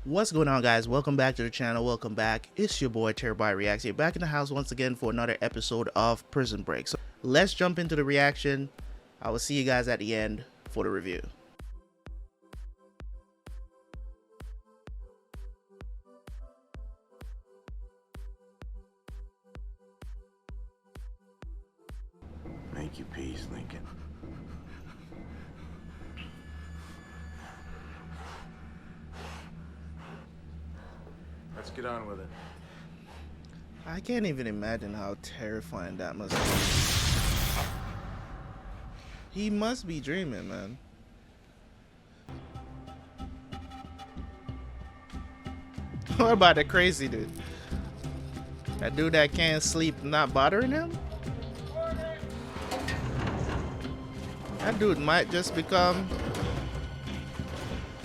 What's going on, guys? Welcome back to the channel. Welcome back. It's your boy Terabyt Reacts here, back in the house once again for another episode of Prison Break. So let's jump into the reaction. I will see you guys at the end for the review. Make your peace, Lincoln. Let's get on with it. I can't even imagine how terrifying that must be. He must be dreaming, man. What about the crazy dude? That dude that can't sleep not bothering him? That dude might just become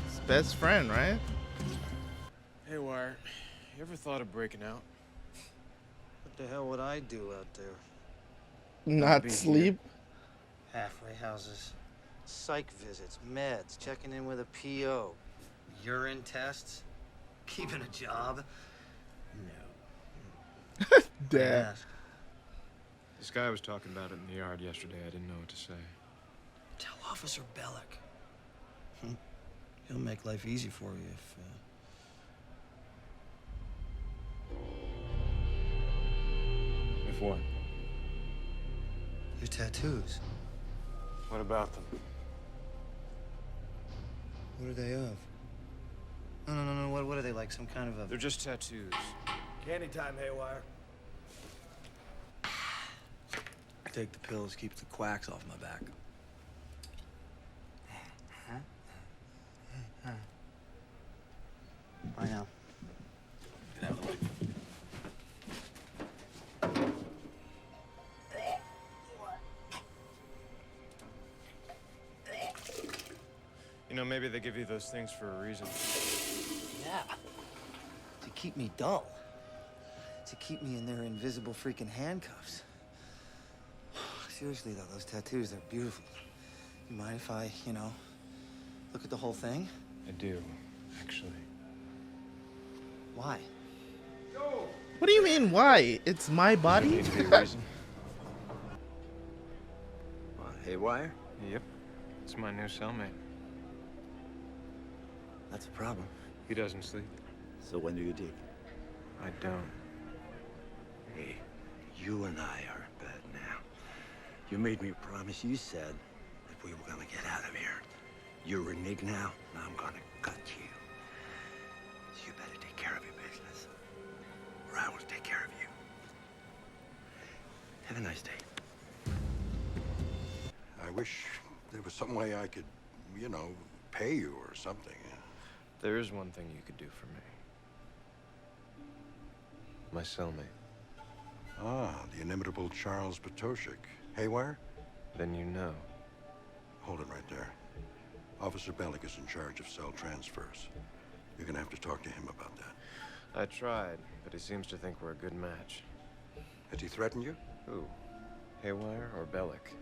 his best friend, right? Hey, Wire, you ever thought of breaking out? What the hell would I do out there? Not sleep? Halfway houses, psych visits, meds, checking in with a PO, urine tests, keeping a job. No. Damn. This guy was talking about it in the yard yesterday. I didn't know what to say. Tell Officer Bellick. He'll make life easy for you If what? your tattoos. What about them? What are they of? No. What are they, like some kind of a... They're just tattoos. Candy time, Haywire. Take the pills, keeps the quacks off my back. I know. Get out of the way. You know, maybe they give you those things for a reason. Yeah. To keep me dull. To keep me in their invisible freaking handcuffs. Seriously, though, those tattoos, they're beautiful. You mind if I, look at the whole thing? I do, actually. Why? What do you mean, why? It's my body? Need to be a reason. Haywire? Yep. It's my new cellmate. That's a problem. He doesn't sleep. So when do you dig? I don't. Hey, you and I are in bed now. You made me a promise. You said that we were gonna get out of here. You're reneged now, and I'm gonna cut you. So you better take care of your business, or I will take care of you. Have a nice day. I wish there was some way I could, pay you or something. There is one thing you could do for me. My cellmate. Ah, the inimitable Charles Patoshik. Haywire? Then you know. Hold it right there. Officer Bellick is in charge of cell transfers. You're gonna have to talk to him about that. I tried, but he seems to think we're a good match. Has he threatened you? Who? Haywire or Bellick?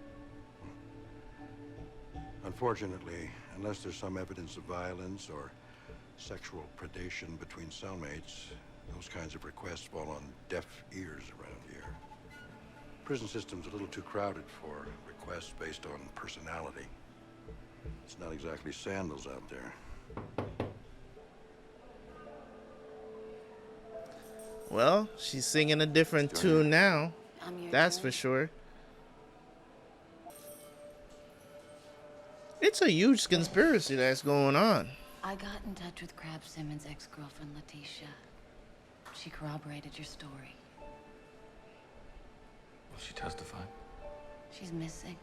Unfortunately, unless there's some evidence of violence or sexual predation between cellmates, those kinds of requests fall on deaf ears around here. Prison system's a little too crowded for requests based on personality. It's not exactly sandals out there. Well, she's singing a different tune now. That's for sure. It's a huge conspiracy that's going on. I got in touch with Crab Simmons' ex-girlfriend, Letitia. She corroborated your story. Will she testify? She's missing.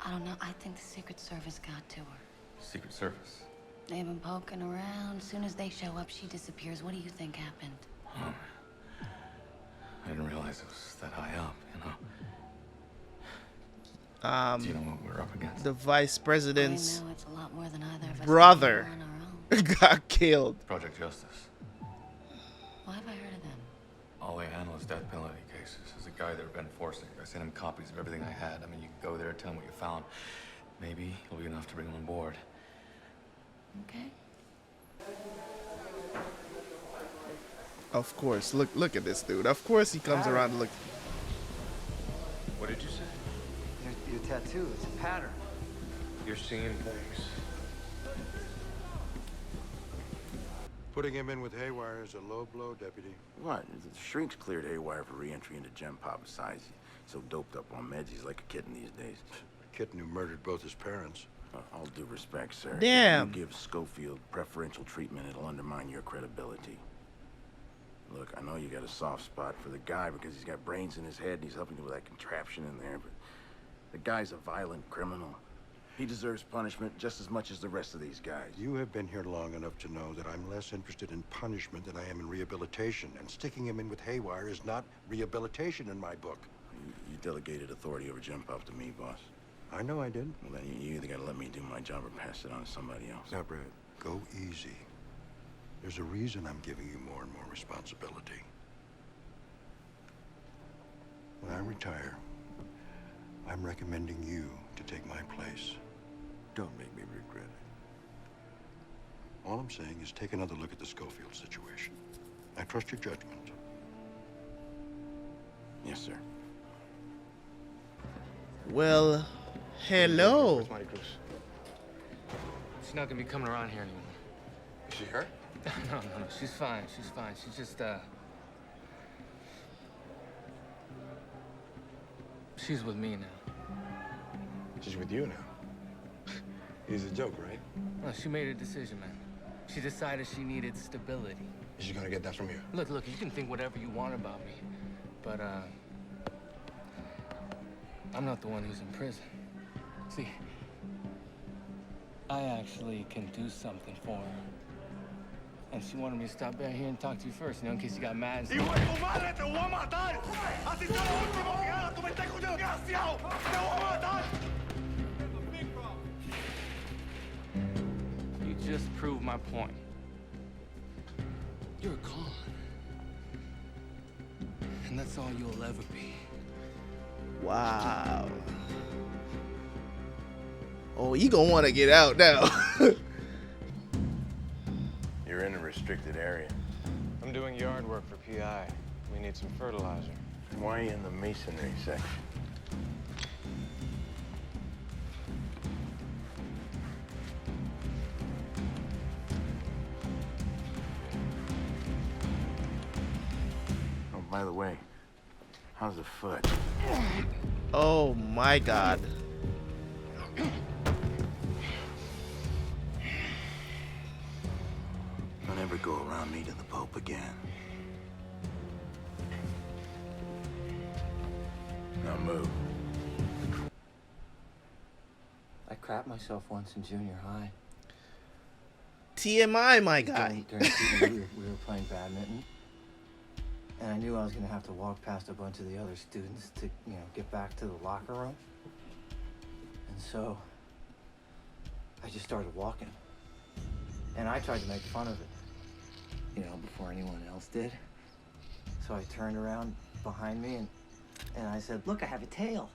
I don't know. I think the Secret Service got to her. Secret Service. They've been poking around. As soon as they show up, she disappears. What do you think happened? Oh. I didn't realize it was that high up, Do you know what we're up against? The vice president's I know it's a lot more than either of us brother can do on our own. got killed. Project Justice. Why have I heard of them? All they handle is death penalty cases. There's a guy they've been forcing. I sent him copies of everything I had. I mean, you can go there, tell him what you found. Maybe it'll be enough to bring him on board. Okay. Of course. Look at this dude. Of course he comes around to look. What did you say? Your tattoo, it's a pattern. You're seeing things. Putting him in with Haywire is a low blow, Deputy. What? The shrink's cleared Haywire for re-entry into Gem Pop. Besides, he's so doped up on meds, he's like a kitten these days. A kitten who murdered both his parents. All due respect, sir. Damn. If you give Schofield preferential treatment, it'll undermine your credibility. Look, I know you got a soft spot for the guy because he's got brains in his head and he's helping you with that contraption in there, but the guy's a violent criminal. He deserves punishment just as much as the rest of these guys. You have been here long enough to know that I'm less interested in punishment than I am in rehabilitation, and sticking him in with Haywire is not rehabilitation in my book. You delegated authority over Gem Pop to me, boss. I know I did. Well, then you either gotta let me do my job or pass it on to somebody else. Now, Brad, go easy. There's a reason I'm giving you more and more responsibility. When I retire, I'm recommending you to take my place. Don't make me regret it. All I'm saying is take another look at the Schofield situation. I trust your judgment. Yes, sir. Well, hello. Where's Marty Cruz? She's not gonna be coming around here anymore. Is she hurt? No, she's fine, she's fine. She's just, she's with me now. She's with you now. He's a joke, right? Well, she made a decision, man. She decided she needed stability. Is she gonna get that from you? Look, you can think whatever you want about me, but, I'm not the one who's in prison. See, I actually can do something for her. And she wanted me to stop down here and talk to you first, you know, in case you got mad and stuff. You just proved my point. You're a con. And that's all you'll ever be. Wow. Oh, you gonna want to get out now. You're in a restricted area. I'm doing yard work for PI. We need some fertilizer. Why are you in the masonry section? Oh, by the way, how's the foot? Oh my God. Don't ever go around meeting the Pope again. Now move. I crapped myself once in junior high. TMI, my guy. During PE, we were playing badminton. And I knew I was going to have to walk past a bunch of the other students to, get back to the locker room. And so I just started walking. And I tried to make fun of it, before anyone else did. So I turned around behind me and I said, "Look, I have a tail."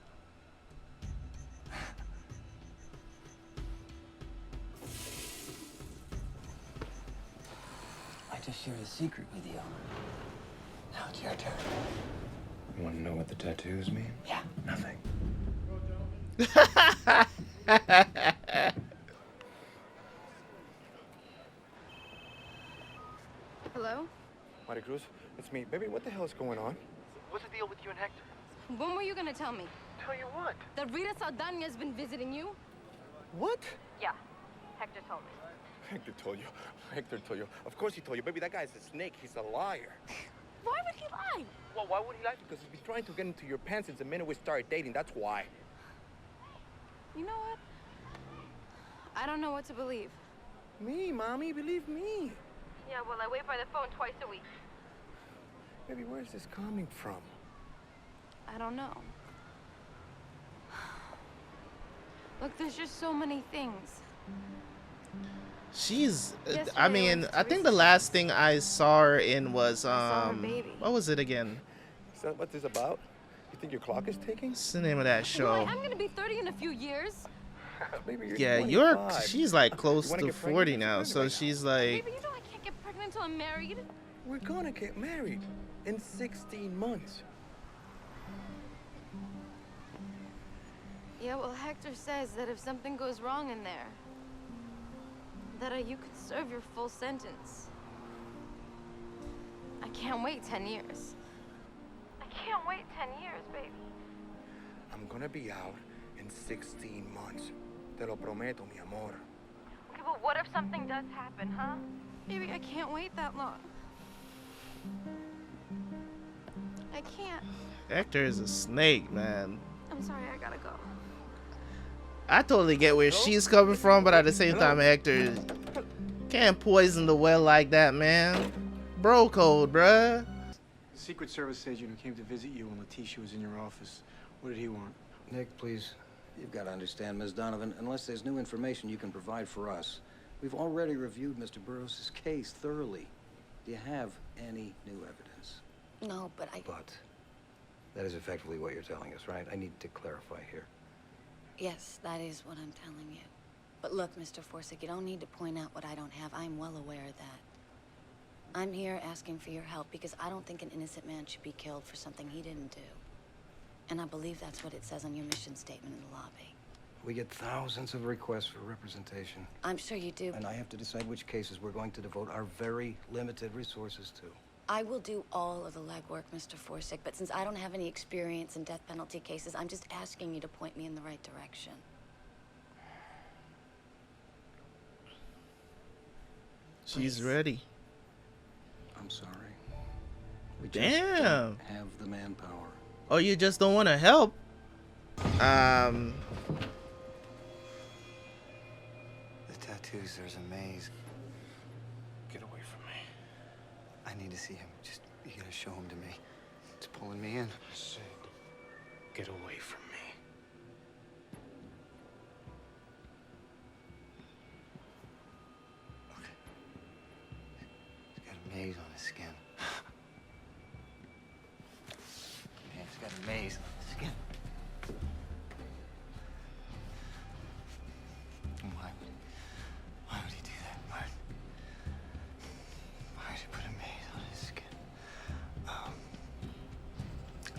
I just shared a secret with you. Now it's your turn. You wanna know what the tattoos mean? Yeah. Nothing. Hello? Marty Cruz, it's me. Baby, what the hell is going on? What's the deal with you and Hector? When were you gonna tell me? Tell you what? That Rita Saldana's been visiting you? What? Yeah. Hector told me. Hector told you. Hector told you. Of course he told you. Baby, that guy's a snake. He's a liar. Why would he lie? Well, why would he lie? Because he's been trying to get into your pants since the minute we started dating. That's why. You know what? I don't know what to believe. Me, Mommy. Believe me. Yeah, well, I wait by the phone twice a week. Baby, where's this coming from? I don't know. Look, there's just so many things. She's, Yesterday I mean, I think the last thing I saw her in was, saw her baby. what was it again? Is that what this is about? You think your clock is ticking? What's the name of that Boy, show? I'm gonna be 30 in a few years. Baby, you're Yeah, 25. she's like You close wanna to get 40 pregnant? now, It's so early right she's Baby, like, you know I can't get pregnant until I'm married. We're gonna get married in 16 months. Yeah, well, Hector says that if something goes wrong in there, that you could serve your full sentence. I can't wait 10 years. I can't wait 10 years, baby. I'm gonna be out in 16 months. Te lo prometo, mi amor. Okay, but what if something does happen, huh? Baby, I can't wait that long. I can't. Hector is a snake, man. I'm sorry, I gotta go. I totally get where she's coming from, but at the same time, Hector can't poison the well like that, man. Bro code, bruh. The Secret Service agent who came to visit you when Letitia was in your office. What did he want? Nick, please. You've got to understand, Ms. Donovan, unless there's new information you can provide for us. We've already reviewed Mr. Burroughs' case thoroughly. Do you have any new evidence? No, but But that is effectively what you're telling us, right? I need to clarify here. Yes, that is what I'm telling you. But look, Mr. Forsythe, you don't need to point out what I don't have. I'm well aware of that. I'm here asking for your help because I don't think an innocent man should be killed for something he didn't do. And I believe that's what it says on your mission statement in the lobby. We get thousands of requests for representation. I'm sure you do. And I have to decide which cases we're going to devote our very limited resources to. I will do all of the legwork, Mr. Forsythe, but since I don't have any experience in death penalty cases, I'm just asking you to point me in the right direction. She's ready. I'm sorry. We just Damn. don't have the manpower. Oh, you just don't want to help? The tattoos, there's a maze. Get away from me. I need to see him. Just, you gotta show him to me. It's pulling me in. Sid, get away from me. He's got a maze on his skin. Man, he's got a maze on his skin. Why would he do that? Why would he put a maze on his skin?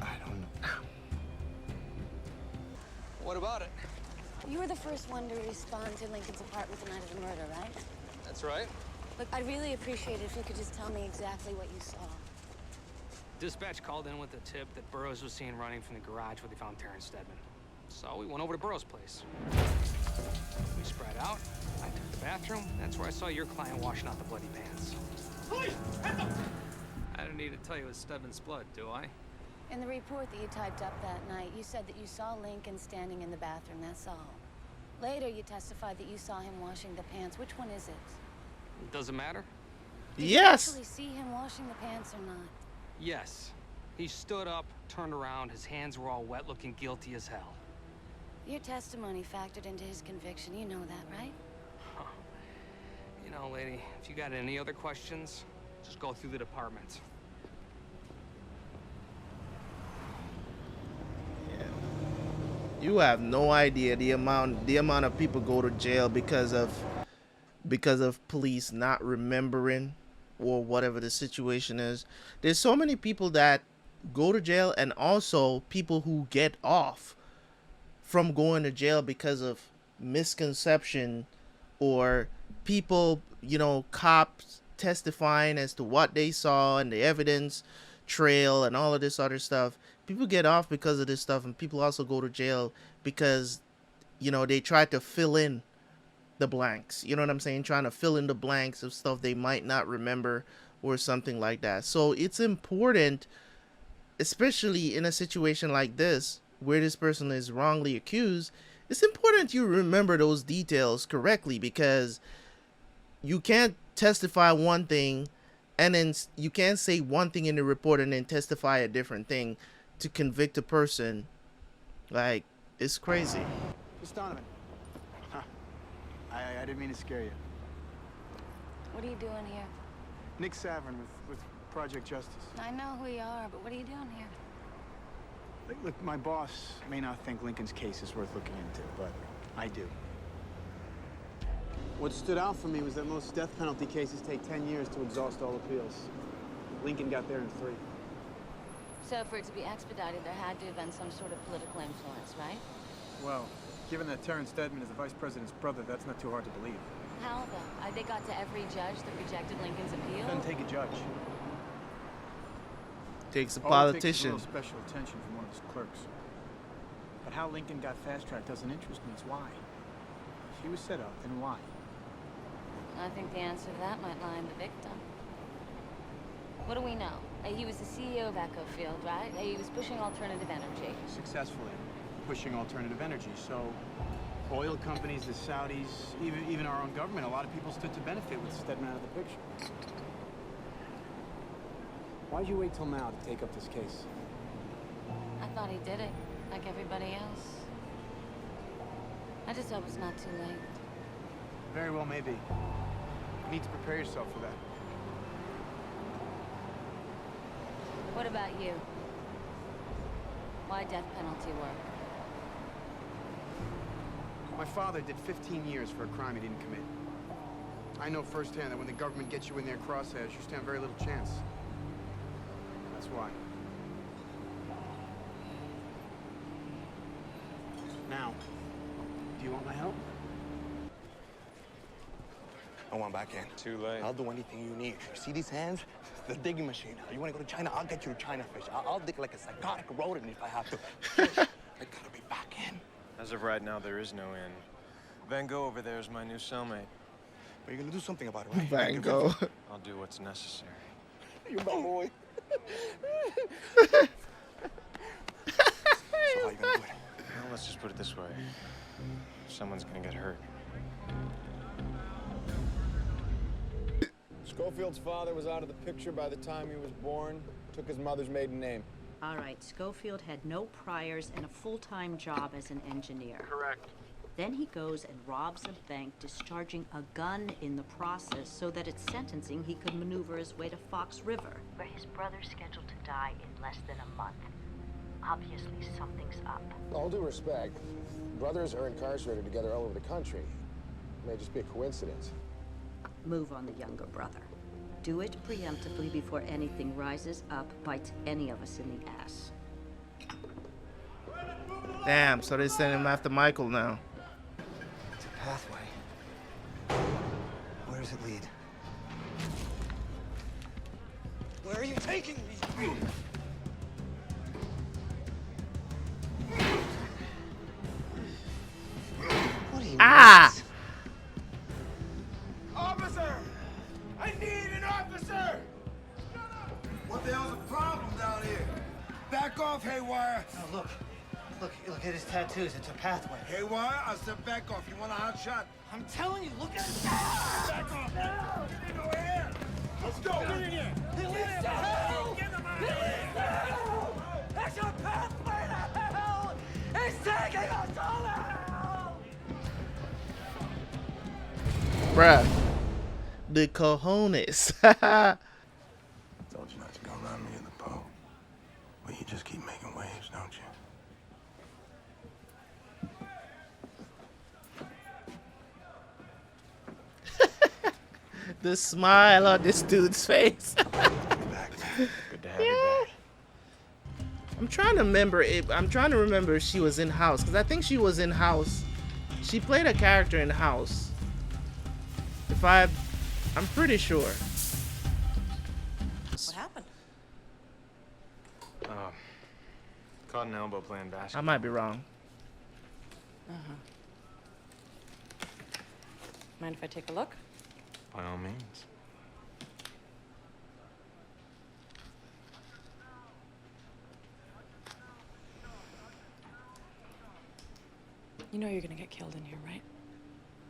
I don't know. What about it? You were the first one to respond to Lincoln's apartment the night of the murder, right? That's right. Look, I'd really appreciate it if you could just tell me exactly what you saw. Dispatch called in with a tip that Burroughs was seen running from the garage where they found Terrence Stedman. So we went over to Burroughs' place. We spread out. I took the bathroom. That's where I saw your client washing out the bloody pants. Police! Hands up! I don't need to tell you it's Stedman's blood, do I? In the report that you typed up that night, you said that you saw Lincoln standing in the bathroom, that's all. Later, you testified that you saw him washing the pants. Which one is it? Does it matter? Did Yes. you actually see him washing the pants or not? Yes. He stood up, turned around, his hands were all wet, looking guilty as hell. Your testimony factored into his conviction. You know that, right? Huh. You know, lady, if you got any other questions, just go through the department. You have no idea the amount of people go to jail because of police not remembering or whatever the situation is. There's so many people that go to jail, and also people who get off from going to jail because of misconception or people, you know, cops testifying as to what they saw and the evidence trail and all of this other stuff. People get off because of this stuff, and people also go to jail because, you know, they try to fill in the blanks. You know what I'm saying? Trying to fill in the blanks of stuff they might not remember or something like that. So it's important, especially in a situation like this where this person is wrongly accused, it's important you remember those details correctly, because you can't testify one thing and then you can't say one thing in the report and then testify a different thing to convict a person. Like, it's crazy. Miss Donovan. Huh. I didn't mean to scare you. What are you doing here? Nick Savern with Project Justice. I know who you are, but what are you doing here? Look, my boss may not think Lincoln's case is worth looking into, but I do. What stood out for me was that most death penalty cases take 10 years to exhaust all appeals. Lincoln got there in 3. So for it to be expedited, there had to have been some sort of political influence, right? Well, given that Terrence Stedman is the vice president's brother, that's not too hard to believe. How, though? They got to every judge that rejected Lincoln's appeal? Doesn't take a judge. Takes a All it politician. takes is a little special attention from one of his clerks. But how Lincoln got fast-tracked doesn't interest me. It's why. If he was set up, then why? I think the answer to that might lie in the victim. What do we know? He was the CEO of Echo Field, right? He was pushing alternative energy. Successfully pushing alternative energy. So, oil companies, the Saudis, even our own government, a lot of people stood to benefit with Stedman out of the picture. Why'd you wait till now to take up this case? I thought he did it, like everybody else. I just hope it's not too late. Very well, maybe. You need to prepare yourself for that. What about you? Why death penalty work? My father did 15 years for a crime he didn't commit. I know firsthand that when the government gets you in their crosshairs, you stand very little chance. That's why. Now, do you want my help? I want back in. Too late. I'll do anything you need. You see these hands? The digging machine. You want to go to China? I'll get you to China, fish. I'll dig like a psychotic rodent if I have to. Fish, I gotta be back in. As of right now, there is no in. Van Gogh over there is my new cellmate. But you're gonna do something about it, right? Van Gogh. I'll do what's necessary. You're my boy. So how you gonna do it? Well, let's just put it this way. Someone's gonna get hurt. Schofield's father was out of the picture by the time he was born. Took his mother's maiden name. All right, Schofield had no priors and a full-time job as an engineer. Correct. Then he goes and robs a bank, discharging a gun in the process so that at sentencing he could maneuver his way to Fox River, where his brother's scheduled to die in less than a month. Obviously, something's up. All due respect, brothers are incarcerated together all over the country. It may just be a coincidence. Move on the younger brother. Do it preemptively before anything rises up, bites any of us in the ass. Damn, so they send him after Michael now. It's a pathway. Where does it lead? Where are you taking me? What do you want? Officer! I need an officer! What the hell's the problem down here? Back off, Haywire! Oh, look at his tattoos. It's a pathway. Haywire, I said back off. You want a hot shot? I'm telling you, look at his Back off! Get in over here! Let's go! Get in here! He leads to hell! Get him out He of here! leads to hell! It's a pathway to hell! He's taking us all to hell! Bruh. The cojones. Told you not to go around me in the boat. Well, you just keep making waves, don't you? The smile on this dude's face. Good to have you back. I'm trying to remember if she was in House, because I think she was in House. She played a character in House. I'm pretty sure. What happened? Caught an elbow playing basketball. I might be wrong. Mind if I take a look? By all means. You know you're gonna get killed in here, right?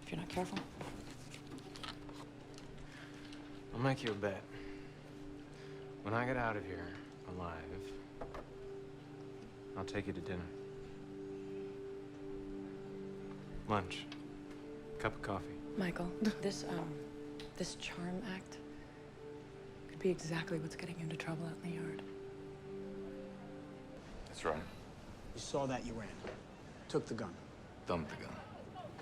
If you're not careful. I'll make you a bet. When I get out of here alive, I'll take you to dinner. Lunch. Cup of coffee. Michael, this charm act could be exactly what's getting you into trouble out in the yard. That's right. You saw that, you ran. Took the gun. Dumped the gun.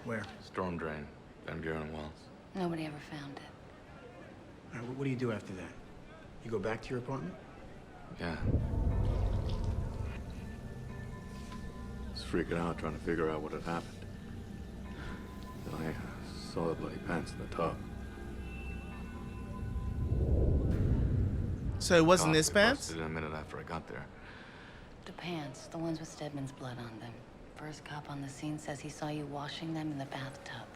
Where? Storm drain. Van Buren Wells. Nobody ever found it. All right, what do you do after that? You go back to your apartment? Yeah. I was freaking out trying to figure out what had happened. Then I saw the bloody pants in the tub. So it wasn't his They pants? busted in a minute after I got there. The pants, the ones with Stedman's blood on them. First cop on the scene says he saw you washing them in the bathtub.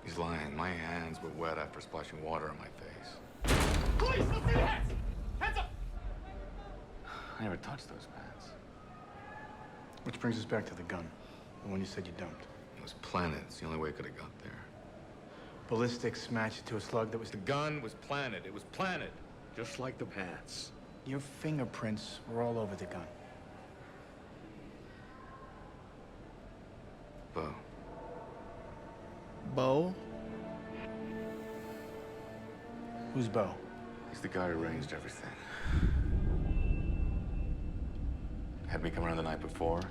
He's lying. My hands were wet after splashing water on my face. Police, let's see the hands! Hands up! I never touched those pants. Which brings us back to the gun. The one you said you dumped. It was planted. It's the only way it could have got there. Ballistics matched it to a slug that was... The gun was planted. It was planted. Just like the pants. Your fingerprints were all over the gun. Bo. Bo? Who's Bo? He's the guy who arranged everything. Had me come around the night before,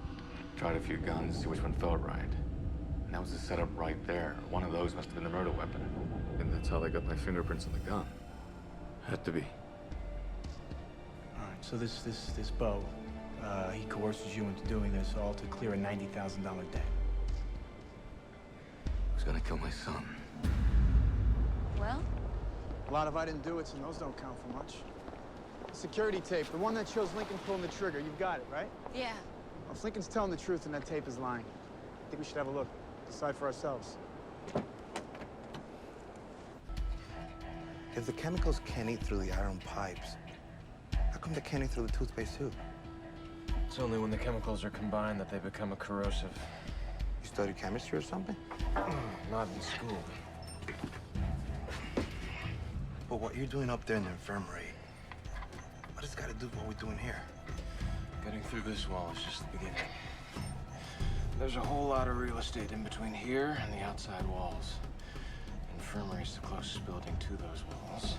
tried a few guns, see which one felt right. And that was the setup right there. One of those must have been the murder weapon. And that's how they got my fingerprints on the gun. Had to be. All right, so this Bo, he coerces you into doing this all to clear a $90,000 debt. I was gonna kill my son. Well? A lot of I didn't do it, so those don't count for much. Security tape, the one that shows Lincoln pulling the trigger. You've got it, right? Yeah. Well, if Lincoln's telling the truth and that tape is lying, I think we should have a look. Decide for ourselves. If the chemicals can't eat through the iron pipes, how come they can't eat through the toothpaste too? It's only when the chemicals are combined that they become a corrosive. You studied chemistry or something? Not in school. But what you're doing up there in the infirmary, what does it got to do with what we're doing here? Getting through this wall is just the beginning. There's a whole lot of real estate in between here and the outside walls. Infirmary's the closest building to those walls.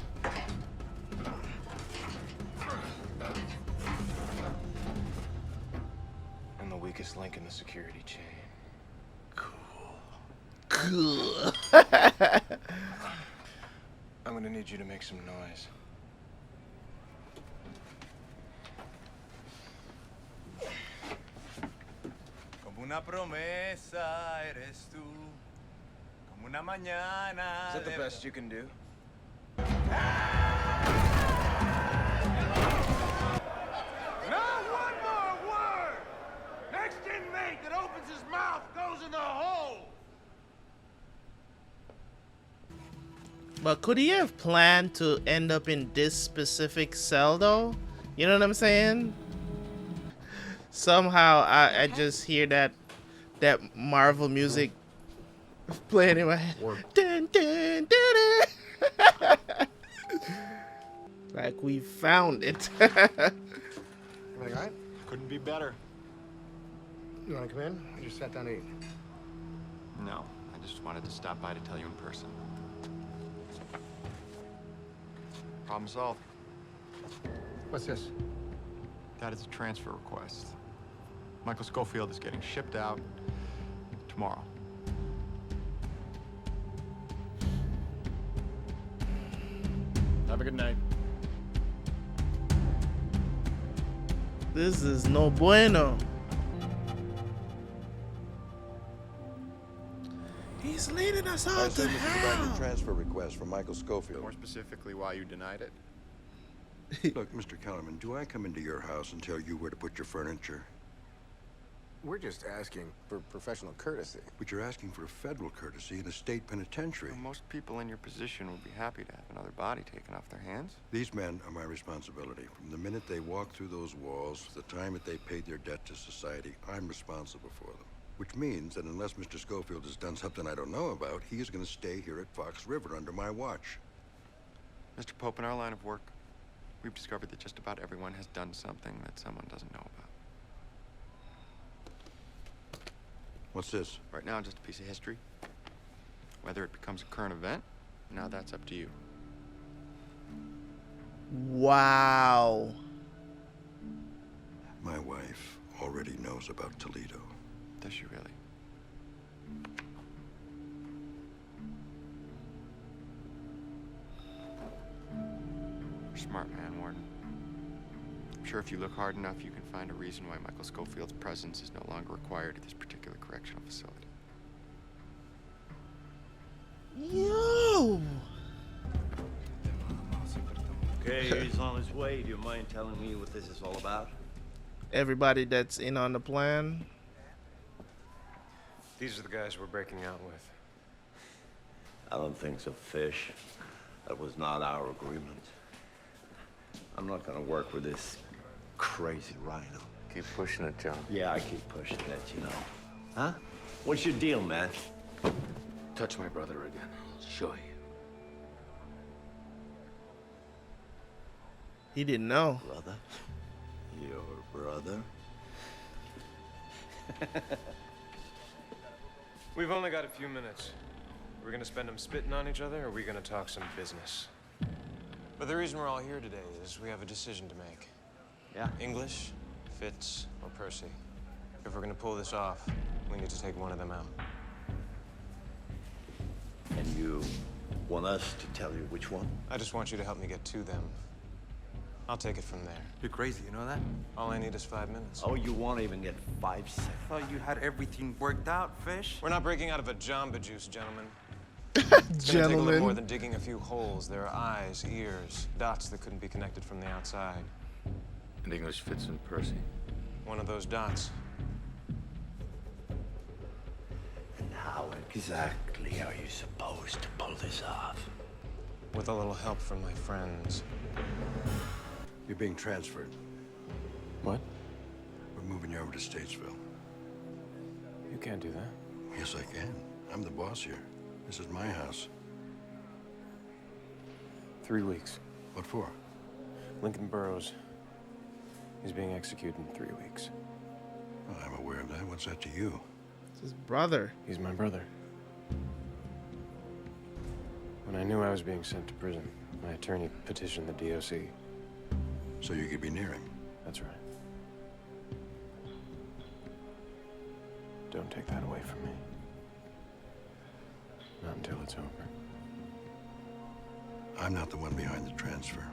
And the weakest link in the security chain. Cool. I'm gonna need you to make some noise. Como una promesa eres tú, como una mañana. Is that the best you can do? Not one more word! Next inmate that opens his mouth goes in the hole! But could he have planned to end up in this specific cell though? You know what I'm saying? Somehow I just hear that Marvel music playing in my head. Dun, dun, dun, dun. Like we found it. Everything all right? Couldn't be better. You want to come in? I just sat down to eat. No, I just wanted to stop by to tell you in person. Problem solved. What's this? That is a transfer request. Michael Schofield is getting shipped out tomorrow. Have a good night. This is no bueno. He's leading us I all to sent Mr. Back hell. a transfer request from Michael Schofield. More specifically, why you denied it? Look, Mr. Kellerman, do I come into your house and tell you where to put your furniture? We're just asking for professional courtesy. But you're asking for a federal courtesy in a state penitentiary. Well, most people in your position would be happy to have another body taken off their hands. These men are my responsibility. From the minute they walked through those walls, to the time that they paid their debt to society, I'm responsible for them. Which means that unless Mr. Schofield has done something I don't know about, he is going to stay here at Fox River under my watch. Mr. Pope, in our line of work, we've discovered that just about everyone has done something that someone doesn't know about. What's this? Right now, just a piece of history. Whether it becomes a current event, now that's up to you. Wow. My wife already knows about Toledo. Does she really? You're smart man, Warden. I'm sure if you look hard enough, you can find a reason why Michael Schofield's presence is no longer required at this particular correctional facility. Yo! Okay, he's on his way. Do you mind telling me what this is all about? Everybody that's in on the plan. These are the guys we're breaking out with. I don't think so, Fish. That was not our agreement. I'm not gonna work with this crazy rhino. Keep pushing it, John. Yeah, I keep pushing it, you know. Huh? What's your deal, man? Touch my brother again. I'll show you. He didn't know. Brother? Your brother? We've only got a few minutes. We're gonna spend them spitting on each other, or are we gonna talk some business? But the reason we're all here today is we have a decision to make. Yeah? English, Fitz, or Percy. If we're gonna pull this off, we need to take one of them out. And you want us to tell you which one? I just want you to help me get to them. I'll take it from there. You're crazy, you know that? All I need is 5 minutes. Oh, you won't even get 5 seconds. I thought you had everything worked out, Fish. We're not breaking out of a Jamba Juice, gentlemen. It's gonna take a little more Gentlemen. than digging a few holes. There are eyes, ears, dots that couldn't be connected from the outside. And English Fitz and Percy. One of those dots. And how exactly are you supposed to pull this off? With a little help from my friends. You're being transferred. What? We're moving you over to Statesville. You can't do that. Yes, I can. I'm the boss here. This is my house. 3 weeks. What for? Lincoln Burrows. He's being executed in 3 weeks. Well, I'm aware of that. What's that to you? It's his brother. He's my brother. When I knew I was being sent to prison, my attorney petitioned the DOC. So you could be near him. That's right. Don't take that away from me. Not until it's over. I'm not the one behind the transfer.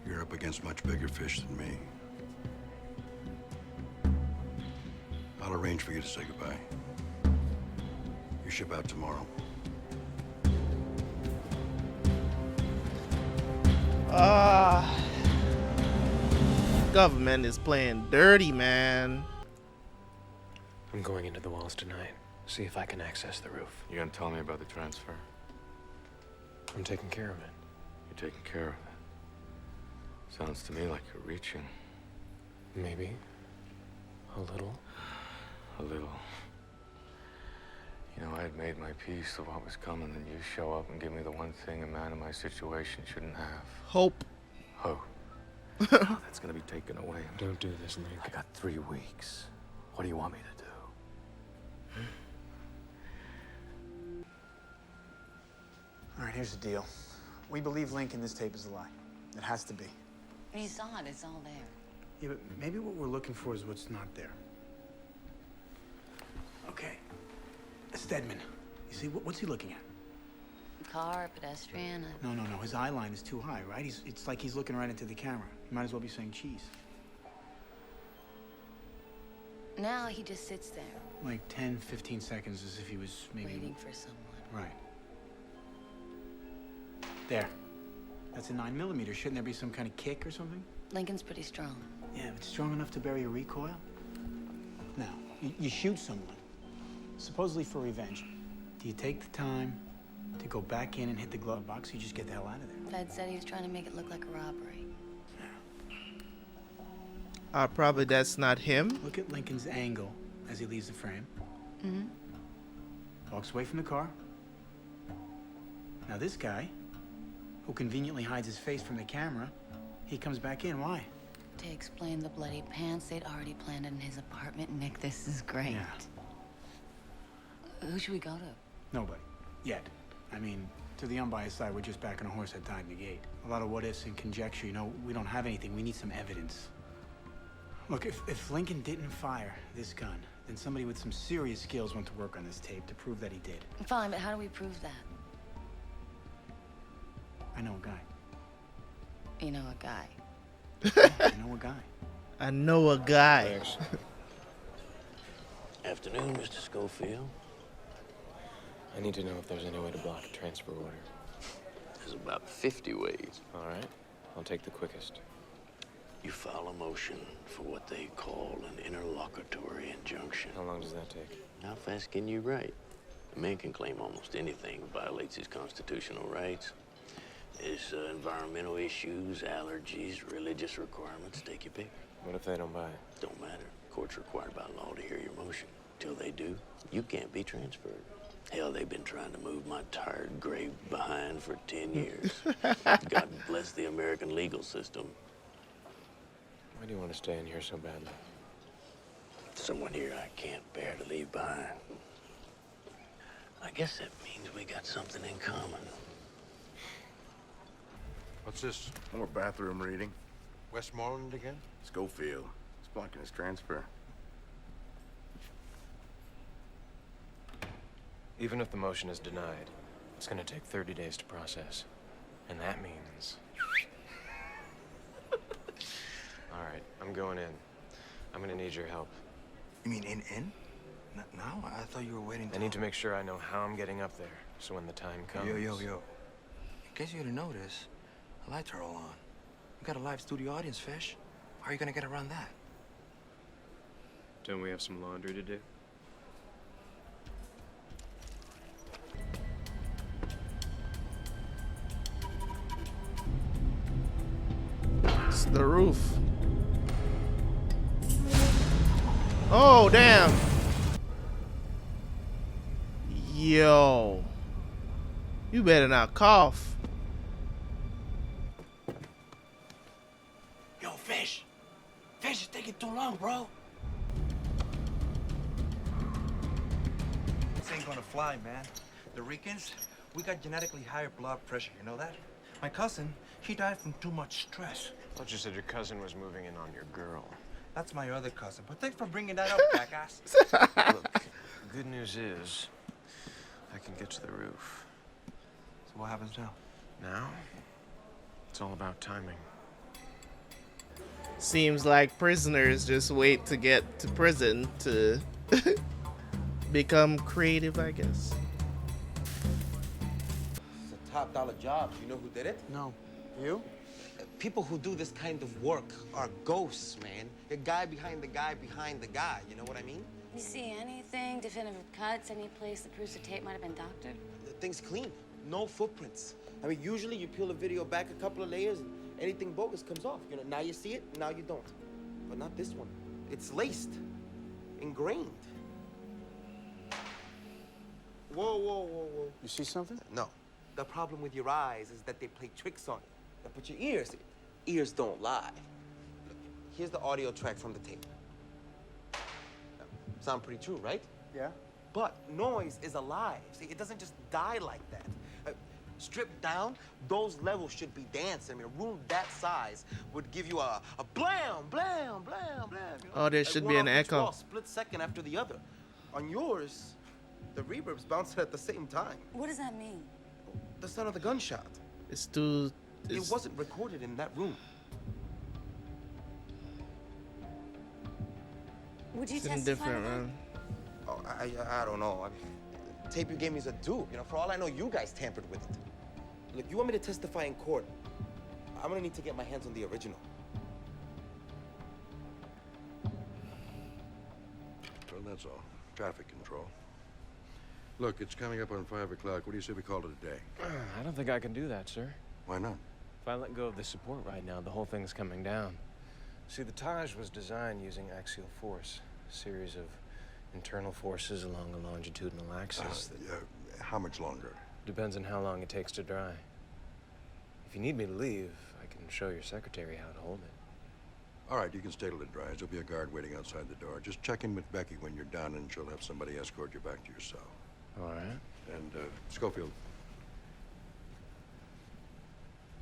You're up against much bigger fish than me. I'll arrange for you to say goodbye. You ship out tomorrow. Government is playing dirty, man. I'm going into the walls tonight. See if I can access the roof. You gonna tell me about the transfer? I'm taking care of it. You're taking care of it. Sounds to me like you're reaching. Maybe. A little. A little. You know, I had made my peace of what was coming, and you show up and give me the one thing a man in my situation shouldn't have. Hope. Hope. Now that's gonna be taken away. Don't do this, Link. I got 3 weeks. What do you want me to do? All right, here's the deal. We believe Lincoln, this tape is a lie. It has to be. You saw it, it's all there. Yeah, but maybe what we're looking for is what's not there. Okay. Stedman. You see, what's he looking at? Car, pedestrian. No. His eye line is too high, right? It's like he's looking right into the camera. He might as well be saying cheese. Now he just sits there. Like 10, 15 seconds as if he was maybe... Waiting for someone. Right. There. That's a 9mm. Shouldn't there be some kind of kick or something? Lincoln's pretty strong. Yeah, but strong enough to bury a recoil? Now, you shoot someone, supposedly for revenge. Do you take the time to go back in and hit the glove box, or you just get the hell out of there? Fed said he was trying to make it look like a robbery. Probably that's not him. Look at Lincoln's angle as he leaves the frame. Mm-hmm. Walks away from the car. Now this guy, who conveniently hides his face from the camera, he comes back in. Why? To explain the bloody pants they'd already planned in his apartment. Nick, this is great. Yeah. Who should we go to? Nobody. Yet. I mean, to the unbiased side, we're just backing a horse that died in the gate. A lot of what-ifs and conjecture, you know, we don't have anything. We need some evidence. Look, if Lincoln didn't fire this gun, then somebody with some serious skills went to work on this tape to prove that he did. Fine, but how do we prove that? I know a guy. You know a guy. You know a guy. I know a guy. Thanks. Afternoon, Mr. Schofield. I need to know if there's any way to block a transfer order. There's about 50 ways. All right, I'll take the quickest. You file a motion for what they call an interlocutory injunction. How long does that take? How fast can you write? A man can claim almost anything that violates his constitutional rights. There's environmental issues, allergies, religious requirements. Take your pick. What if they don't buy it? Don't matter. Court's required by law to hear your motion. Till they do, you can't be transferred. Hell, they've been trying to move my tired gray behind for 10 years. God bless the American legal system. Why do you want to stay in here so badly? Someone here I can't bear to leave behind. I guess that means we got something in common. What's this? More bathroom reading. Westmoreland again? Schofield. He's blocking his transfer. Even if the motion is denied, it's going to take 30 days to process. And that means... All right, I'm going in. I'm going to need your help. You mean in? Not now? I thought you were waiting I need to make sure I know how I'm getting up there, so when the time comes... Yo. In case you didn't notice, the lights are all on. We got a live studio audience, Fish. How are you gonna get around that? Don't we have some laundry to do? It's the roof. Oh, damn. Yo. You better not cough. Yo, Fish! Fish, it's taking too long, bro. This ain't gonna fly, man. The Ricans, we got genetically higher blood pressure, you know that? My cousin, he died from too much stress. I thought you said your cousin was moving in on your girl. That's my other cousin, but thanks for bringing that up, jackass. Look, good news is, I can get to the roof. So what happens now? Now, it's all about timing. Seems like prisoners just wait to get to prison to become creative, I guess. It's a top dollar job. You know who did it? No. You? People who do this kind of work are ghosts, man. The guy behind the guy behind the guy. You know what I mean? You see anything, definitive cuts, any place that proves the tape might have been doctored? The thing's clean. No footprints. I mean, usually you peel a video back a couple of layers and anything bogus comes off. You know, now you see it, now you don't. But not this one. It's laced, ingrained. Whoa. You see something? No. The problem with your eyes is that they play tricks on you. Now, but your ears don't lie. Look, here's the audio track from the tape. Now, sound pretty true, right? Yeah. But noise is alive. See, it doesn't just die like that. Stripped down, those levels should be dancing. I mean, a room that size would give you a blam, blam, blam, blam. You know? Oh, there should be an echo. Wall, split second after the other. On yours, the reverb's bouncing at the same time. What does that mean? The sound of the gunshot. It's too... It wasn't recorded in that room. Would you It's testify different, to that? man. Oh, I don't know. I mean, the tape you gave me is a dupe. You know, for all I know, you guys tampered with it. Look, you want me to testify in court? I'm gonna need to get my hands on the original. Well, that's all. Traffic control. Look, it's coming up on 5 o'clock. What do you say we call it a day? I don't think I can do that, sir. Why not? If I let go of the support right now, the whole thing's coming down. See, the Taj was designed using axial force, a series of internal forces along a longitudinal axis. How much longer? Depends on how long it takes to dry. If you need me to leave, I can show your secretary how to hold it. All right, you can stay till it dries. There'll be a guard waiting outside the door. Just check in with Becky when you're done, and she'll have somebody escort you back to your cell. All right. And, Schofield,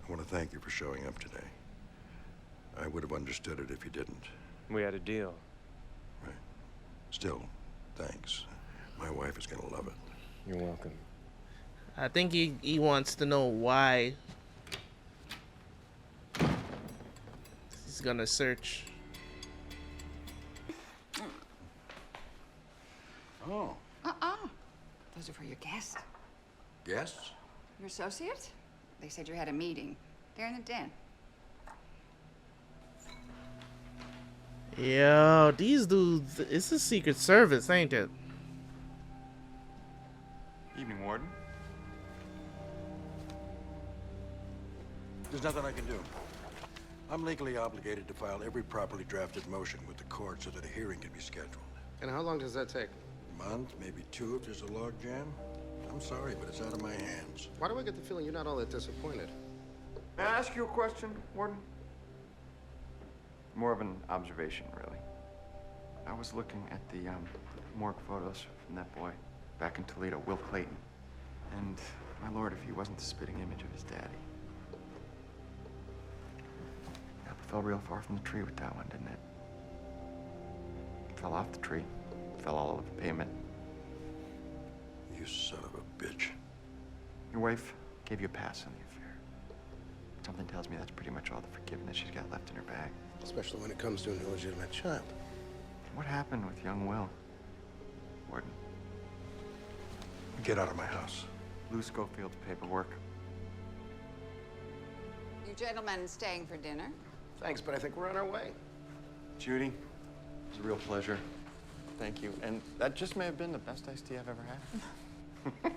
I want to thank you for showing up today. I would have understood it if you didn't. We had a deal. Right. Still, thanks. My wife is gonna love it. You're welcome. I think he wants to know why He's gonna search. Oh, Those are for your guests. guests? Your associate? They said you had a meeting. They're in the den. Yo, these dudes, it's a Secret Service, ain't it? Evening, Warden. There's nothing I can do. I'm legally obligated to file every properly drafted motion with the court so that a hearing can be scheduled. And how long does that take? A month, maybe two if there's a log jam. I'm sorry, but it's out of my hands. Why do I get the feeling you're not all that disappointed? May I ask you a question, Warden? More of an observation, really. I was looking at the morgue photos from that boy back in Toledo, Will Clayton. And, my lord, if he wasn't the spitting image of his daddy. Apple fell real far from the tree with that one, didn't it? Fell off the tree. Fell all over the pavement. You son of a bitch. Your wife gave you a pass on the affair. Something tells me that's pretty much all the forgiveness she's got left in her bag. Especially when it comes to an illegitimate child. What happened with young Will, Warden? Get out of my house. Lou Schofield's paperwork. You gentlemen staying for dinner? Thanks, but I think we're on our way. Judy, it was a real pleasure. Thank you. And that just may have been the best iced tea I've ever had.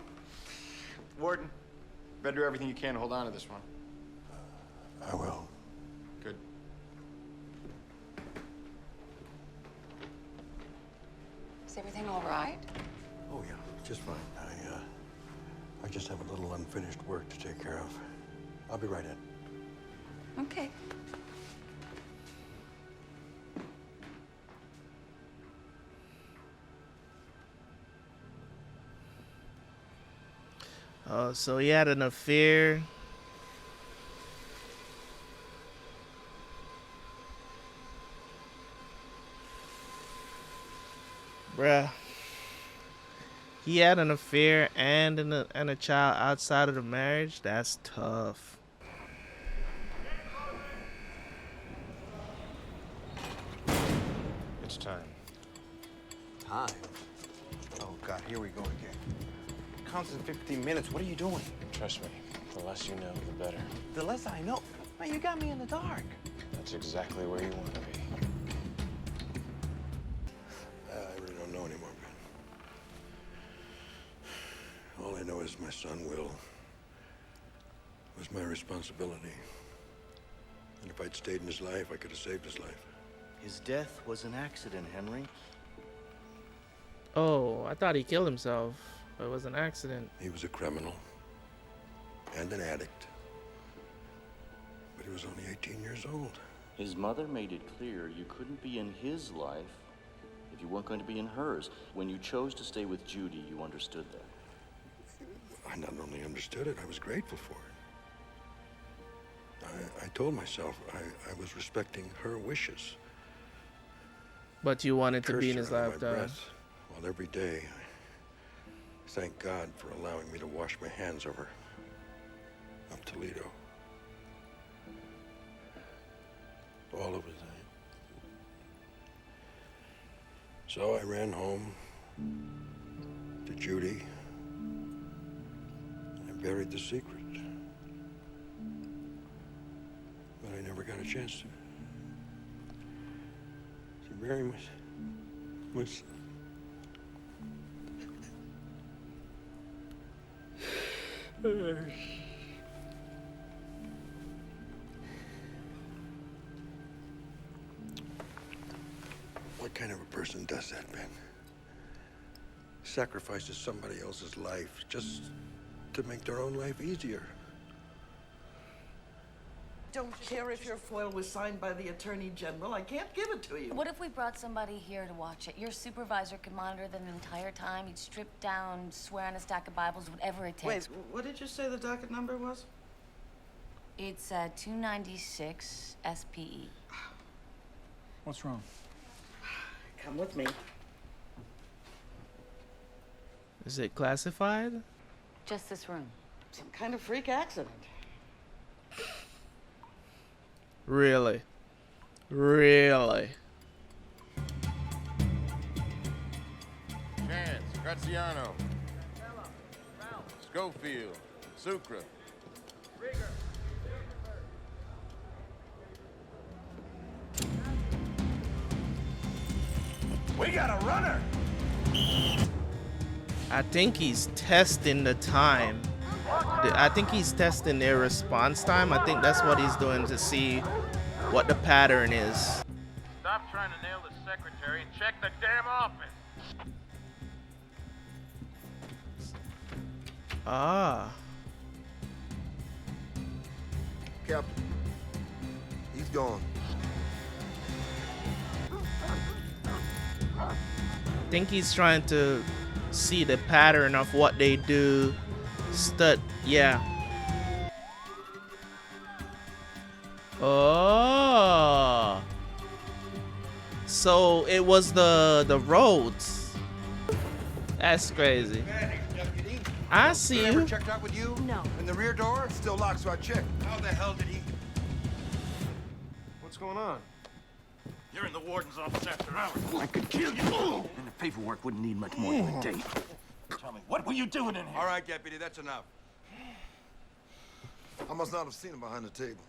Warden, better do everything you can to hold on to this one. I will. Good. Is everything all right? Oh, yeah, just fine. I just have a little unfinished work to take care of. I'll be right in. Okay. Oh, so he had an affair. Bruh. He had an affair and a child outside of the marriage. That's tough. It's time. Time? Oh, God, here we go again. Counts in 15 minutes. What are you doing? Trust me, the less you know, the better. The less I know. Man, you got me in the dark. That's exactly where you want to be. I really don't know anymore, Ben. All I know is my son, Will, was my responsibility. And if I'd stayed in his life, I could have saved his life. His death was an accident, Henry. Oh, I thought he killed himself. But it was an accident. He was a criminal and an addict. But he was only 18 years old. His mother made it clear you couldn't be in his life if you weren't going to be in hers. When you chose to stay with Judy, you understood that. I not only understood it, I was grateful for it. I told myself I was respecting her wishes. But you wanted to be in Cursed his her under life, my though. breath, while every day I thank God for allowing me to wash my hands over of Toledo. All of it. So I ran home to Judy. I buried the secret. But I never got a chance to bury my son. What kind of a person does that, Ben? Sacrifices somebody else's life just to make their own life easier. Don't care if your foil was signed by the Attorney General. I can't give it to you. What if we brought somebody here to watch it? Your supervisor could monitor them the entire time. He'd strip down, swear on a stack of Bibles, whatever it takes. Wait, what did you say the docket number was? It's 296 SPE. What's wrong? Come with me. Is it classified? Just this room. Some kind of freak accident. Really? Really? Chance, Graziano, Schofield, Sucre. We got a runner. I think he's testing the time. I think he's testing their response time. I think that's what he's doing to see what the pattern is. Stop trying to nail the secretary and check the damn office. Ah. Captain, he's gone. I think he's trying to see the pattern of what they do. Yeah. Oh. So it was the roads. That's crazy. I see you. Checked out with you? No. And the rear door still locked, so I checked. How the hell did he? What's going on? You're in the warden's office after hours. I could kill you. And the paperwork wouldn't need much more than a date. Tell me, what were you doing in here? All right, Deputy, that's enough. I must not have seen him behind the table.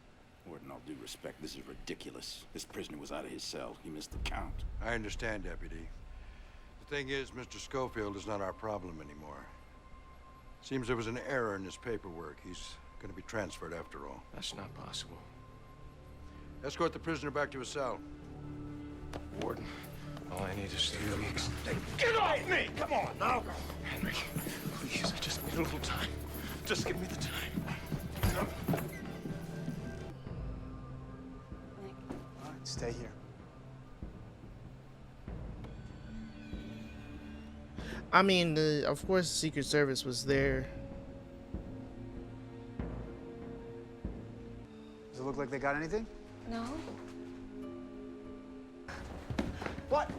Warden, all due respect, this is ridiculous. This prisoner was out of his cell. He missed the count. I understand, Deputy. The thing is, Mr. Schofield is not our problem anymore. Seems there was an error in his paperwork. He's going to be transferred after all. That's not possible. Escort the prisoner back to his cell. Warden, all I need is 3 weeks. Get off me! Come on, now! Henry, please, I just need a little time. Just give me the time. All right, stay here. I mean, of course, the Secret Service was there. Does it look like they got anything? No. What?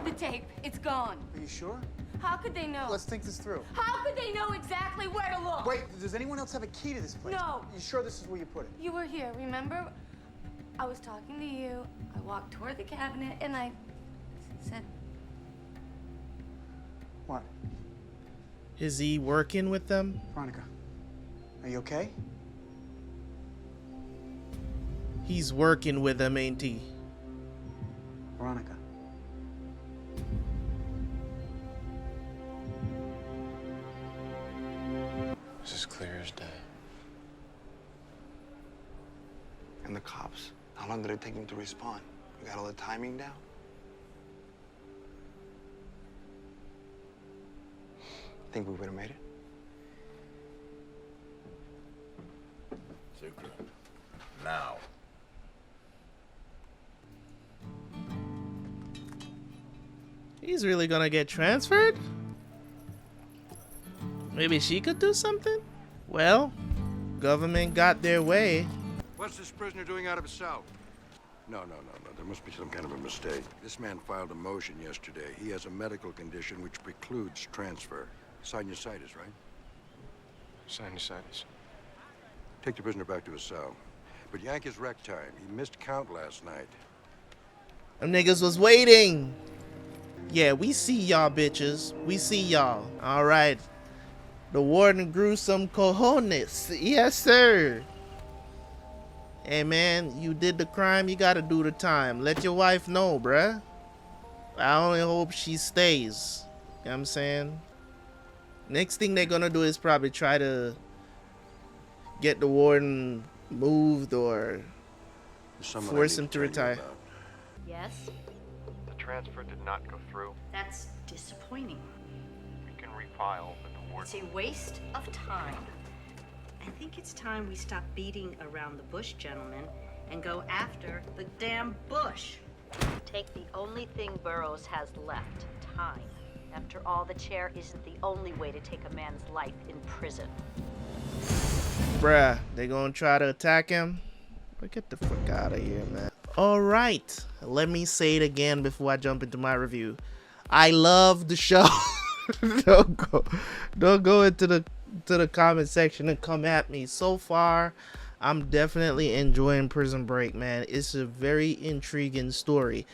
The tape, it's gone. Are you sure? How could they know? Let's think this through. How could they know exactly where to look? Wait, does anyone else have a key to this place? No. You sure this is where you put it? You were here, remember? I was talking to you. I walked toward the cabinet and I said, What? Is he working with them? Veronica, are you okay? He's working with them, ain't he? Veronica. This is clear as day. And the cops? How long did it take them to respond? We got all the timing down? Think we would have made it? Sucre. Now. He's really gonna get transferred? Maybe she could do something? Well, government got their way. What's this prisoner doing out of his cell? No. There must be some kind of a mistake. This man filed a motion yesterday. He has a medical condition which precludes transfer. Sinusitis, right? Sinusitis. Take the prisoner back to his cell. But yank his rec time. He missed count last night. Them niggas was waiting. Yeah, we see y'all, bitches. We see y'all. All right. The warden grew some cojones. Yes, sir. Hey, man, you did the crime. You gotta do the time. Let your wife know, bruh. I only hope she stays. You know what I'm saying? Next thing they're gonna do is probably try to get the warden moved or force him to retire. Yes? The transfer did not go through. That's disappointing. We can refile, but the warden... It's a waste of time. I think it's time we stop beating around the bush, gentlemen, and go after the damn bush. Take the only thing Burroughs has left, time. After all, the chair isn't the only way to take a man's life in prison. Bruh, they gonna try to attack him? But get the fuck out of here, man. Alright, let me say it again before I jump into my review. I love the show. Don't go into the comment section and come at me. So far, I'm definitely enjoying Prison Break, man. It's a very intriguing story.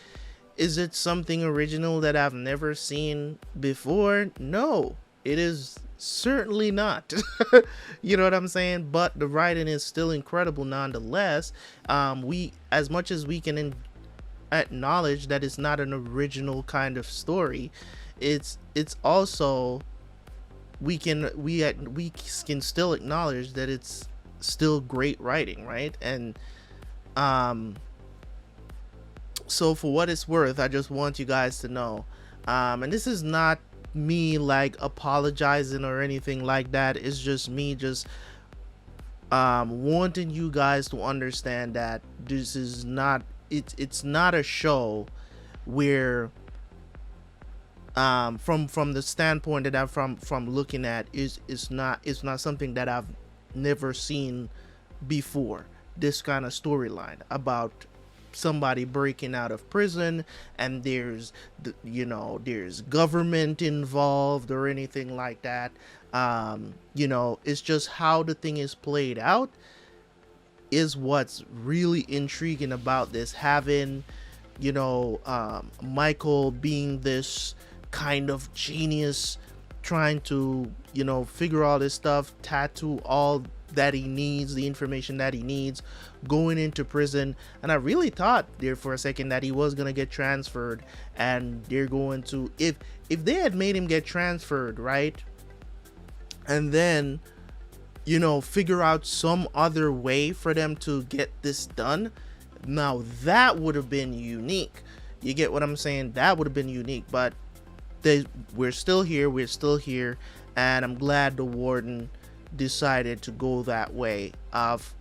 Is it something original that I've never seen before? No, it is certainly not. You know what I'm saying? But the writing is still incredible nonetheless. As much as we can acknowledge that it's not an original kind of story, it's also, we can still acknowledge that it's still great writing, right? And so for what it's worth, I just want you guys to know, and this is not me like apologizing or anything like that, it's just me just wanting you guys to understand that this is not, it's not a show where from the standpoint that I'm from looking at, it's not something that I've never seen before. This kind of storyline about somebody breaking out of prison, and there's there's government involved or anything like that. It's just how the thing is played out is what's really intriguing about this, having Michael being this kind of genius, trying to figure all this stuff, tattoo all that he needs, the information that he needs, going into prison. And I really thought there for a second that he was gonna get transferred, and they're going to, if they had made him get transferred, right, and then figure out some other way for them to get this done, now that would have been unique. You get what I'm saying? That would have been unique. But we're still here, and I'm glad the Warden decided to go that way of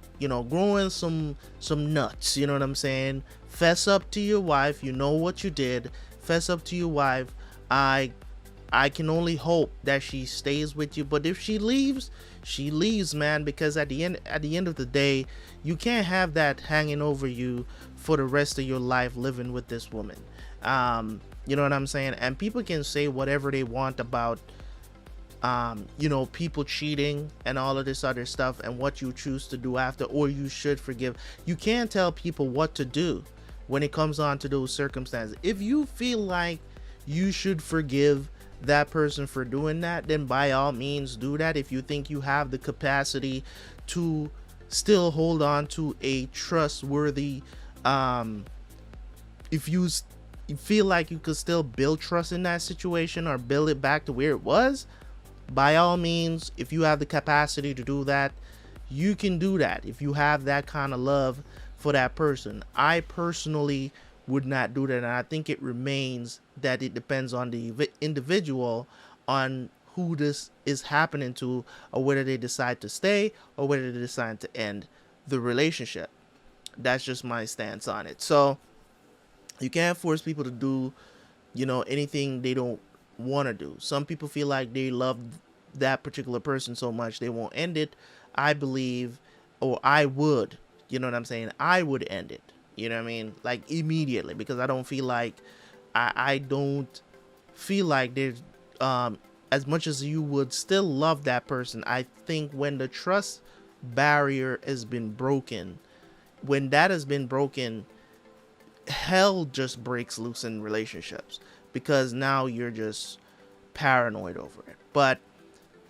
growing some nuts. You know what I'm saying? Fess up to your wife. You know what you did. Fess up to your wife. I can only hope that she stays with you, but if she leaves, she leaves, man, because at the end of the day, you can't have that hanging over you for the rest of your life, living with this woman. You know what I'm saying? And people can say whatever they want about people cheating and all of this other stuff, and what you choose to do after, or you should forgive. You can't tell people what to do when it comes on to those circumstances. If you feel like you should forgive that person for doing that, then by all means do that. If you think you have the capacity to still hold on to a trustworthy, if you feel like you could still build trust in that situation, or build it back to where it was, by all means, if you have the capacity to do that, you can do that. If you have that kind of love for that person, I personally would not do that. And I think it remains that it depends on the individual, on who this is happening to, or whether they decide to stay or whether they decide to end the relationship. That's just my stance on it. So you can't force people to do anything they don't want to do. Some people feel like they love that particular person so much they won't end it. I believe, or I would, I would end it, like immediately, because I don't feel like I don't feel like there's as much as you would still love that person. I think when the trust barrier has been broken, when that has been broken, hell just breaks loose in relationships, because now you're just paranoid over it. But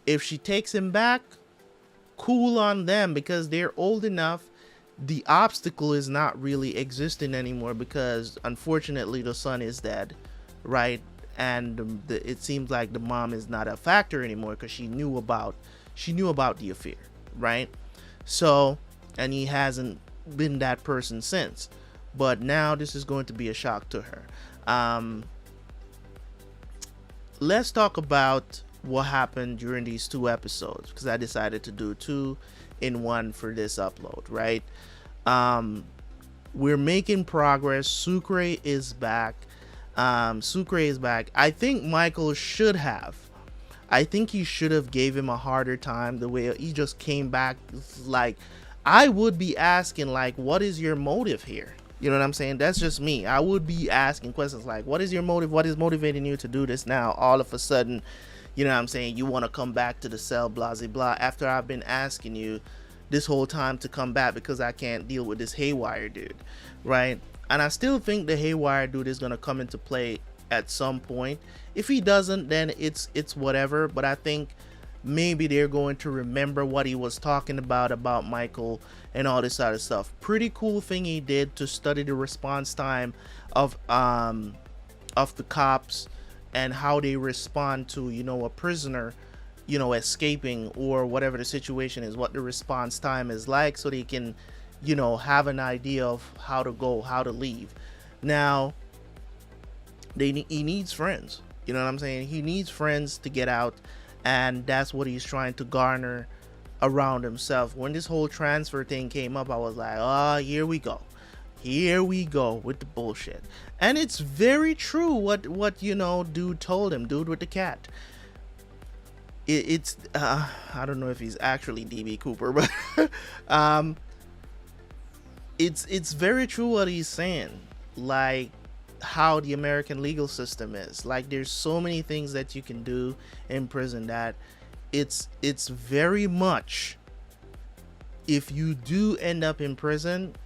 if she takes him back, cool on them, because they're old enough. The obstacle is not really existing anymore, because unfortunately the son is dead, right? And it seems like the mom is not a factor anymore, because she knew about the affair, right? So, and he hasn't been that person since. But now this is going to be a shock to her. Let's talk about what happened during these 2 episodes, because I decided to do 2 in 1 for this upload, right? We're making progress. Sucre is back. I think Michael should have. I think he should have gave him a harder time. The way he just came back, like, I would be asking, like, what is your motive here? You know what I'm saying? That's just me. I would be asking questions like, what is your motive? What is motivating you to do this now? All of a sudden, you know what I'm saying? You want to come back to the cell, blah, blah, blah, after I've been asking you, this whole time to come back because I can't deal with this Haywire dude, right? And I still think the Haywire dude is gonna come into play at some point. If he doesn't, then it's whatever. But I think maybe they're going to remember what he was talking about Michael and all this other stuff. Pretty cool thing he did to study the response time of the cops and how they respond to, you know, a prisoner, you know, escaping or whatever the situation is, what the response time is like, so they can, you know, have an idea of how to go, how to leave. Now, he needs friends. You know what I'm saying? He needs friends to get out, and that's what he's trying to garner around himself. When this whole transfer thing came up, I was like, oh, here we go. Here we go with the bullshit. And it's very true what you know, dude told him, dude with the cat. It's I don't know if he's actually DB Cooper, but it's very true what he's saying, like how the American legal system is. Like, there's so many things that you can do in prison that it's very much, if you do end up in prison,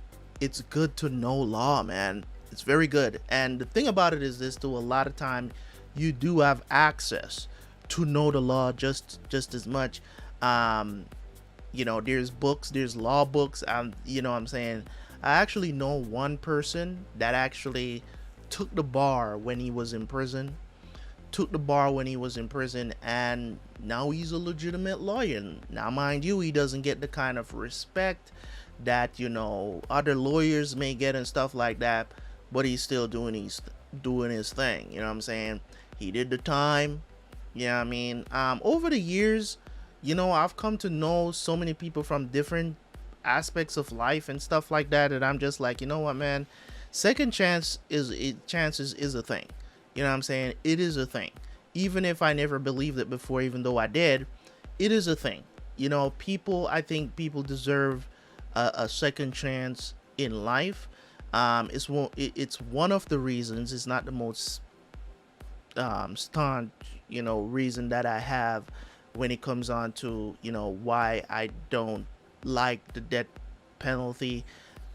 it's good to know law, man. It's very good. And the thing about it is this, too, a lot of time you do have access to know the law just as much. You know, there's books, there's law books. You know what I'm saying? I actually know one person that actually took the bar when he was in prison. And now he's a legitimate lawyer. Now, mind you, he doesn't get the kind of respect that, you know, other lawyers may get and stuff like that, but he's still doing his thing. You know what I'm saying? He did the time. You know what I mean? Over the years, you know, I've come to know so many people from different aspects of life and stuff like that, and I'm just like, you know what, man, second chances is a thing. You know what I'm saying? It is a thing. Even if I never believed it before, even though I did, it is a thing. You know, I think people deserve a second chance in life. It's one of the reasons. It's not the most staunch, you know, reason that I have when it comes on to, you know, why I don't like the death penalty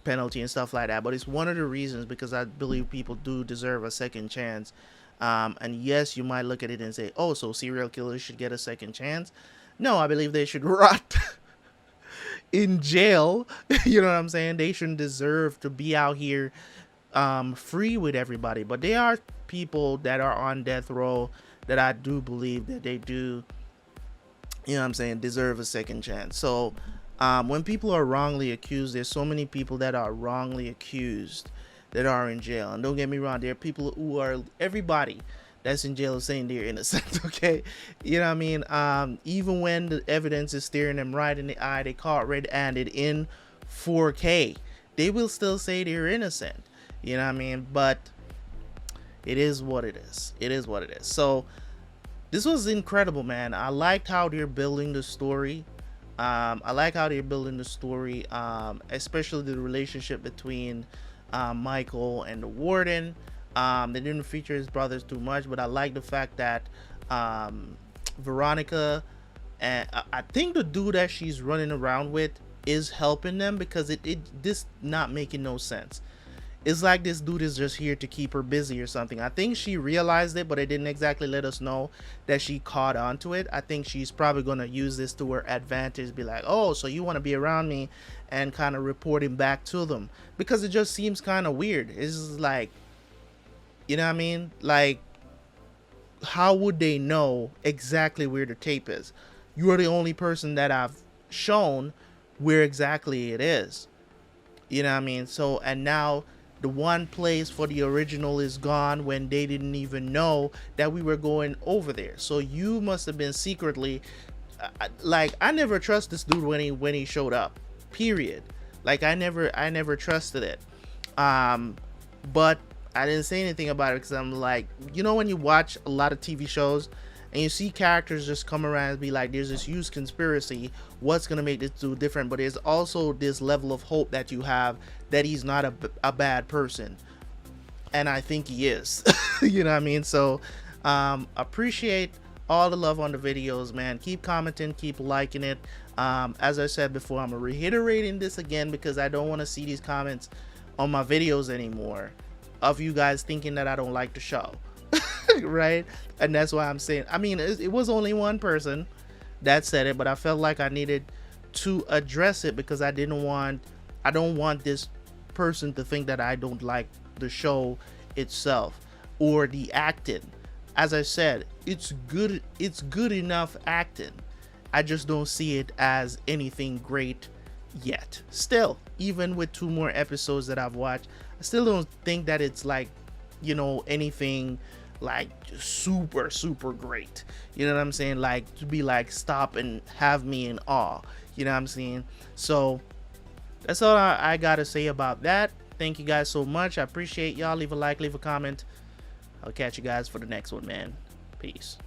and stuff like that. But it's one of the reasons, because I believe people do deserve a second chance. And yes, you might look at it and say, oh, so serial killers should get a second chance. No, I believe they should rot in jail. You know what I'm saying? They shouldn't deserve to be out here free with everybody. But there are people that are on death row that I do believe that they do, you know what I'm saying, deserve a second chance. So when people are wrongly accused, there's so many people that are wrongly accused that are in jail. And don't get me wrong, there are people who are, everybody that's in jail is saying they're innocent, okay? You know what I mean? Even when the evidence is staring them right in the eye, they caught red-handed in 4K, they will still say they're innocent. You know what I mean? But it is what it is. It is what it is. So this was incredible, man. I liked how they're building the story. Especially the relationship between Michael and the Warden. They didn't feature his brothers too much, but I like the fact that Veronica, and I think the dude that she's running around with is helping them, because this not making no sense. It's like this dude is just here to keep her busy or something. I think she realized it, but it didn't exactly let us know that she caught on to it. I think she's probably going to use this to her advantage, be like, oh, so you want to be around me, and kind of reporting back to them, because it just seems kind of weird. It's just like, you know what I mean? Like, how would they know exactly where the tape is? You're the only person that I've shown where exactly it is. You know what I mean? So, and now the one place for the original is gone, when they didn't even know that we were going over there. So you must have been secretly, like, I never trust this dude when he showed up, period. Like, I never trusted it. But I didn't say anything about it, because I'm like, you know, when you watch a lot of TV shows and you see characters just come around and be like, there's this huge conspiracy, what's gonna make this dude different? But there's also this level of hope that you have that he's not a bad person, and I think he is. You know what I mean? So appreciate all the love on the videos, man. Keep commenting, keep liking it. As I said before, I'm reiterating this again because I don't want to see these comments on my videos anymore of you guys thinking that I don't like the show. Right? And that's why I'm saying, I mean, it was only one person that said it, but I felt like I needed to address it because I don't want this person to think that I don't like the show itself or the acting. As I said, it's good enough acting. I just don't see it as anything great yet. Still, even with 2 more episodes that I've watched, I still don't think that it's like, you know, anything like super great. You know what I'm saying? Like to be like stop and have me in awe. You know what I'm saying? So that's all I gotta say about that. Thank you guys so much. I appreciate y'all. Leave a like, leave a comment. I'll catch you guys for the next one, man. Peace.